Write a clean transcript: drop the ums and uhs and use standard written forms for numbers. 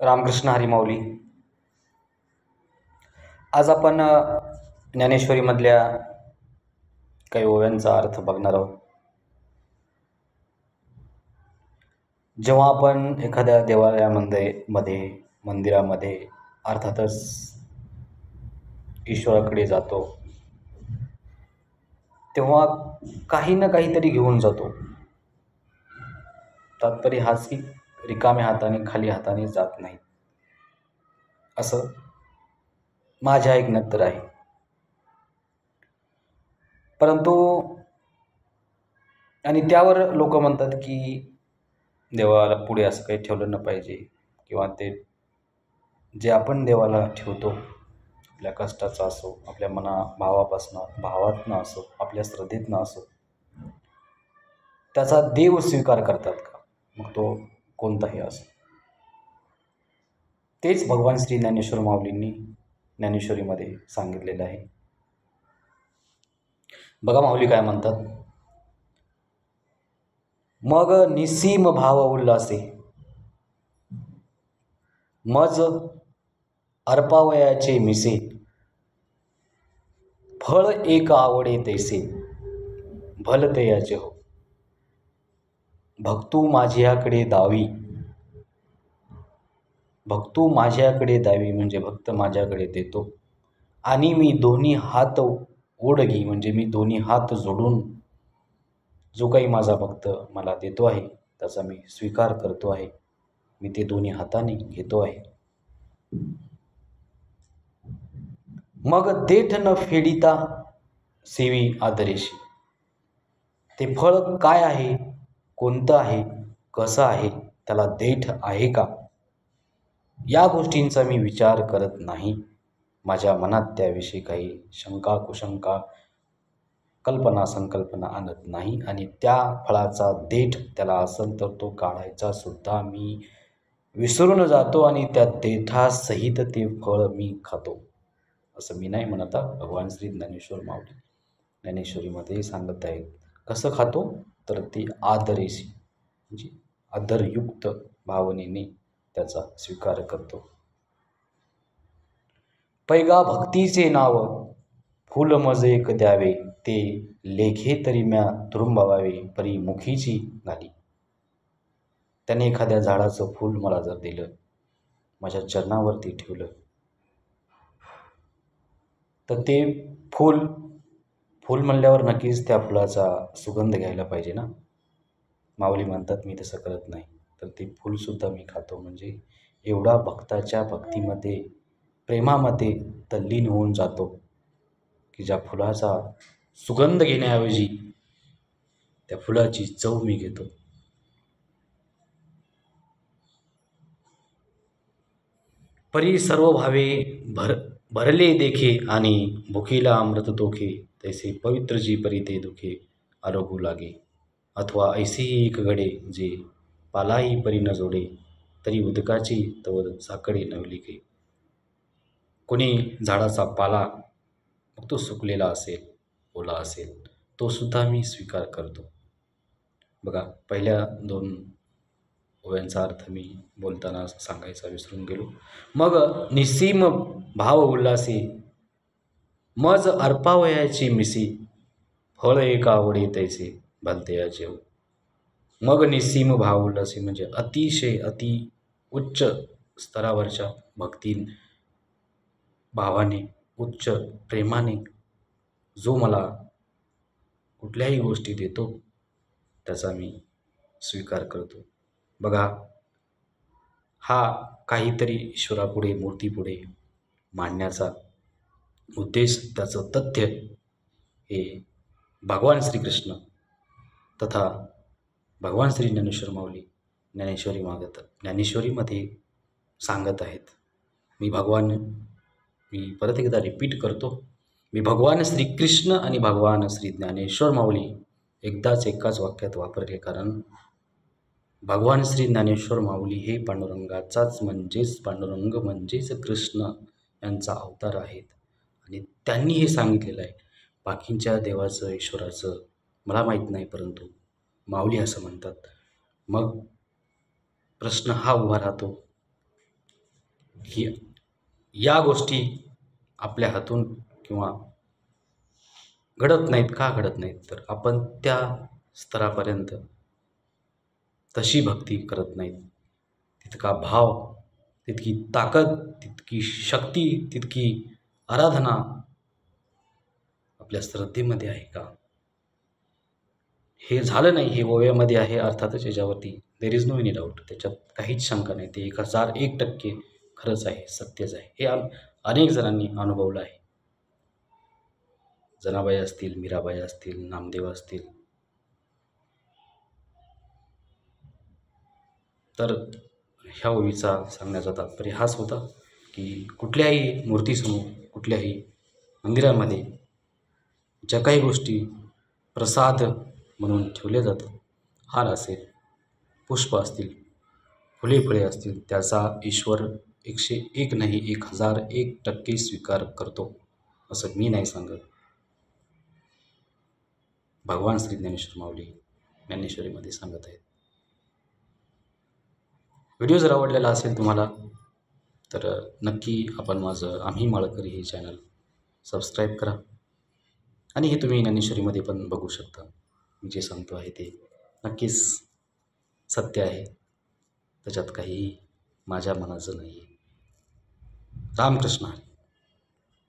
रामकृष्ण हरी माऊली. आज आपण ज्ञानेश्वरीमधल्या काही ओव्यांचा अर्थ बघणार आहोत. जेव्हा आपण एखाद्या देवालयामध्ये मंदिरामध्ये अर्थातच ईश्वराकडे जातो, तेव्हा काही ना काहीतरी घेऊन जातो. तात्पर्य हाच की रिकाम्या हाताने खाली हाताने जात नाही, असं माझ्या ऐकण्यात तर आहे. परंतु आणि त्यावर लोक म्हणतात की देवाला पुढे असं काही ठेवलं न पाहिजे, किंवा ते जे आपण देवाला ठेवतो आपल्या कष्टाचा असो, आपल्या भावातनं असो, आपल्या श्रद्धेतनं असो, त्याचा देव स्वीकार करतात का, मग तो कोणताही असो. तेच भगवान श्री ज्ञानेश्वर माऊलींनी ज्ञानेश्वरीमध्ये सांगितलेलं आहे. बघा माऊली काय म्हणतात. मग निसीम भाव उल्हासे, मज अर्पावयाचे मिसे, फळ एक आवडे तैसे, भलतयाचे हो. भक्तू माझ्याकडे दावी म्हणजे भक्त माझ्याकडे देतो, आणि मी दोन्ही हात ओढगी म्हणजे मी दोन्ही हात जोडून जो काही माझा भक्त मला देतो आहे त्याचा मी स्वीकार करतो आहे. मी ते दोन्ही हाताने घेतो आहे. मग देठ न फेडिता सेवी आदरेशी, ते फळ काय आहे, कोणतं आहे, कसं आहे, त्याला देठ आहे का, या गोष्टींचा मी विचार करत नाही. माझ्या मनात त्याविषयी काही शंका कुशंका संकल्पना आणत नाही, आणि त्या फळाचा देठ त्याला असेल तर तो काढायचा सुद्धा मी विसरून जातो, आणि त्या देठासहित ते फळ मी खातो. असं मी नाही म्हणत. भगवान श्री ज्ञानेश्वर माऊली ज्ञानेश्वरीमध्ये सांगत आहेत. कसं खातो तर ते आदरेशी म्हणजे आदरयुक्त भावनेने त्याचा स्वीकार करतो. पैगा भक्तीचे नाव फुल मज एक द्यावे, ते लेखे तरी म्या तुरुंबावे परी मुखीची घाली. त्याने एखाद्या झाडाचं फूल मला जर दिलं, माझ्या चरणावरती ठेवलं, तर ते फूल म्हणल्यावर नक्कीच त्या फुलाचा सुगंध घ्यायला पाहिजे ना. माऊली म्हणतात मी तसं करत नाही, तर ते फूलसुद्धा मी खातो. म्हणजे एवढा भक्ताच्या भक्तीमध्ये प्रेमामध्ये तल्लीन होऊन जातो की ज्या फुलाचा सुगंध घेण्याऐवजी त्या फुलाची चव मी घेतो. परी सर्व भावे भरले देखे, आणि भुकीला अमृत तोखे, तैसे पवित्र जी परी ते दुखे आरोगू लागे. अथवा ऐसेही एक घडे, जे पालाही परी न जोडे, तरी उदकाची तवर साकडे नवली गे. कोणी झाडाचा पाला, मग तो सुकलेला असेल, ओला असेल, तो सुद्धा मी स्वीकार करतो. बघा, पहिल्या दोन ओव्यांचा अर्थ मी बोलताना सांगायचा विसरून गेलो. मग निसीम भाव उल्हासी, मज अर्पावयाची मिसी, फळ एक आवडे तैसे भलतयाचे हो. मग निसीम भाव उल्हासी म्हणजे अतिशय अति उच्च स्तरावरच्या भावाने, उच्च प्रेमाने जो मला कुठल्याही गोष्टी देतो त्याचा मी स्वीकार करतो. बघा, हा काहीतरी ईश्वरापुढे, मूर्तीपुढे मांडण्याचा उद्देश, त्याचं तथ्य हे भगवान श्रीकृष्ण तथा भगवान श्री ज्ञानेश्वर माऊली ज्ञानेश्वरीमध्ये सांगत आहेत. मी परत एकदा रिपीट करतो. मी भगवान श्रीकृष्ण आणि भगवान श्री ज्ञानेश्वर माऊली एकाच वाक्यात वापरले, कारण भगवान श्री ज्ञानेश्वर माऊली हे पांडुरंग म्हणजेच कृष्ण यांचा अवतार आहेत, आणि त्यांनी हे सांगितलेलं आहे. बाकींच्या देवाचं, ईश्वराचं मला माहीत नाही, परंतु माऊली असं म्हणतात. मग प्रश्न हा उभा राहतो की या गोष्टी आपल्या हातून किंवा घडत नाहीत. का घडत नाहीत? तर आपण त्या स्तरापर्यंत तशी भक्ती करत नाहीत. तितका भाव, तितकी ताकद, तितकी शक्ती, तितकी आराधना आपल्या श्रद्धेमध्ये आहे का? हे झालं नाही, हे ओव्यामध्ये आहे अर्थातच, याच्यावरती there is no any doubt, त्याच्यात काहीच शंका नाही. ते 1001% खरंच आहे, सत्यच आहे. हे अनेक जणांनी अनुभवलं आहे. जनाबाई असतील, मीराबाई असतील, नामदेव असतील. तर ह्या ओवीचा सांगण्याचा तात्पर्य हाच होता की कुठल्याही मूर्तीसमोर, कुठल्याही मंदिरामध्ये ज्या काही गोष्टी प्रसाद म्हणून ठेवल्या जातात, हार असेल, पुष्प असतील, फुले फळे असतील, त्याचा ईश्वर 101 नाही 1001% स्वीकार करतो, असं मी नाही सांगत. भगवान श्री ज्ञानेश्वर माऊली ज्ञानेश्वरीमध्ये सांगत आहेत. व्हिडिओ जर आवडलेला असेल तुम्हाला तर नक्की आपण माझं आम्ही माळकरी हे चॅनल सबस्क्राईब करा. आणि हे तुम्ही ज्ञानेश्वरीमध्ये पण बघू शकता. मी जे सांगतो आहे ते नक्कीच सत्य आहे, त्याच्यात काही माझ्या मनाचं नाही आहे. रामकृष्ण हरी.